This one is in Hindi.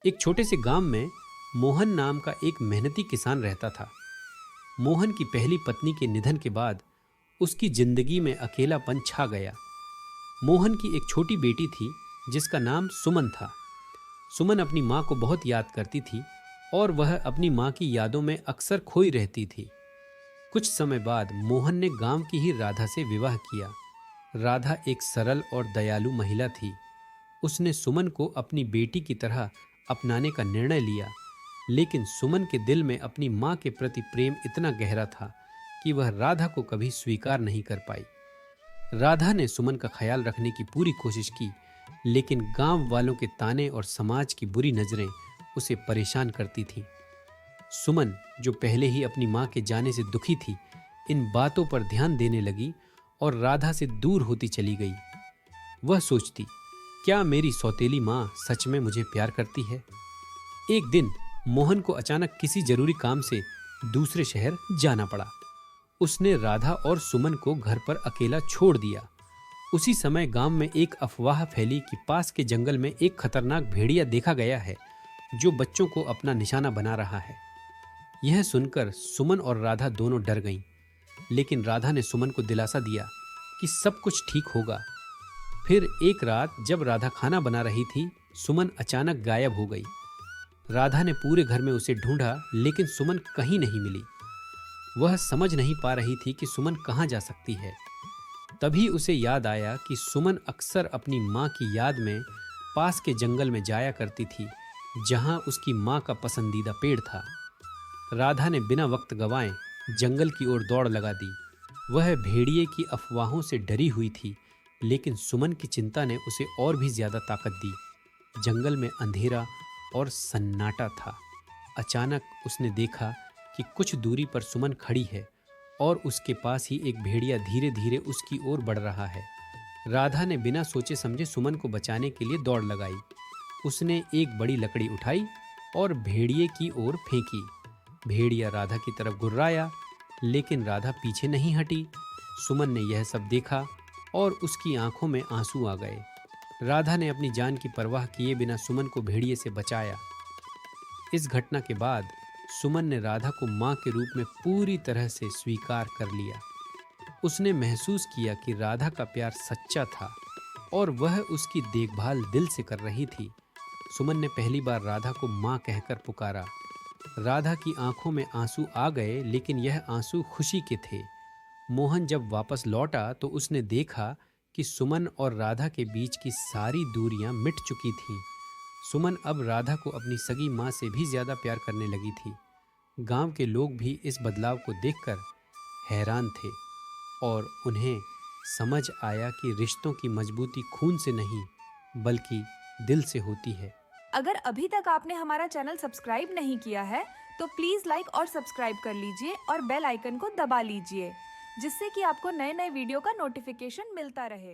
एक छोटे से गांव में मोहन नाम का एक मेहनती किसान रहता था। मोहन की पहली पत्नी के निधन के बाद उसकी जिंदगी में अकेलापन छा गया। मोहन की एक छोटी बेटी थी जिसका नाम सुमन था। सुमन अपनी माँ को बहुत याद करती थी और वह अपनी माँ की यादों में अक्सर खोई रहती थी। कुछ समय बाद मोहन ने गांव की ही राधा से विवाह किया। राधा एक सरल और दयालु महिला थी। उसने सुमन को अपनी बेटी की तरह अपनाने का निर्णय लिया, लेकिन सुमन के दिल में अपनी माँ के प्रति प्रेम इतना गहरा था कि वह राधा को कभी स्वीकार नहीं कर पाई। राधा ने सुमन का ख्याल रखने की पूरी कोशिश की, लेकिन गांव वालों के ताने और समाज की बुरी नजरें उसे परेशान करती थीं। सुमन, जो पहले ही अपनी माँ के जाने से दुखी थी, इन बातों पर ध्यान देने लगी और राधा से दूर होती चली गई। वह सोचती, क्या मेरी सौतेली माँ सच में मुझे प्यार करती है? एक दिन मोहन को अचानक किसी जरूरी काम से दूसरे शहर जाना पड़ा। उसने राधा और सुमन को घर पर अकेला छोड़ दिया। उसी समय गांव में एक अफवाह फैली कि पास के जंगल में एक खतरनाक भेड़िया देखा गया है जो बच्चों को अपना निशाना बना रहा है। यह सुनकर सुमन और राधा दोनों डर गईं, लेकिन राधा ने सुमन को दिलासा दिया कि सब कुछ ठीक होगा। फिर एक रात जब राधा खाना बना रही थी, सुमन अचानक गायब हो गई। राधा ने पूरे घर में उसे ढूंढा, लेकिन सुमन कहीं नहीं मिली। वह समझ नहीं पा रही थी कि सुमन कहाँ जा सकती है। तभी उसे याद आया कि सुमन अक्सर अपनी माँ की याद में पास के जंगल में जाया करती थी, जहाँ उसकी माँ का पसंदीदा पेड़ था। राधा ने बिना वक्त गंवाए जंगल की ओर दौड़ लगा दी। वह भेड़िए की अफवाहों से डरी हुई थी, लेकिन सुमन की चिंता ने उसे और भी ज्यादा ताकत दी। जंगल में अंधेरा और सन्नाटा था। अचानक उसने देखा कि कुछ दूरी पर सुमन खड़ी है और उसके पास ही एक भेड़िया धीरे धीरे उसकी ओर बढ़ रहा है। राधा ने बिना सोचे समझे सुमन को बचाने के लिए दौड़ लगाई। उसने एक बड़ी लकड़ी उठाई और भेड़िए की ओर फेंकी। भेड़िया राधा की तरफ गुर्राया, लेकिन राधा पीछे नहीं हटी। सुमन ने यह सब देखा और उसकी आंखों में आंसू आ गए। राधा ने अपनी जान की परवाह किए बिना सुमन को भेड़िए से बचाया। इस घटना के बाद सुमन ने राधा को मां के रूप में पूरी तरह से स्वीकार कर लिया। उसने महसूस किया कि राधा का प्यार सच्चा था और वह उसकी देखभाल दिल से कर रही थी। सुमन ने पहली बार राधा को मां कहकर पुकारा। राधा की आंखों में आंसू आ गए, लेकिन यह आंसू खुशी के थे। मोहन जब वापस लौटा तो उसने देखा कि सुमन और राधा के बीच की सारी दूरियां मिट चुकी थीं। सुमन अब राधा को अपनी सगी माँ से भी ज्यादा प्यार करने लगी थी। गांव के लोग भी इस बदलाव को देखकर हैरान थे और उन्हें समझ आया कि रिश्तों की मजबूती खून से नहीं बल्कि दिल से होती है। अगर अभी तक आपने हमारा चैनल सब्सक्राइब नहीं किया है तो प्लीज लाइक और सब्सक्राइब कर लीजिए और बेल आइकन को दबा लीजिए, जिससे कि आपको नए नए वीडियो का नोटिफिकेशन मिलता रहे।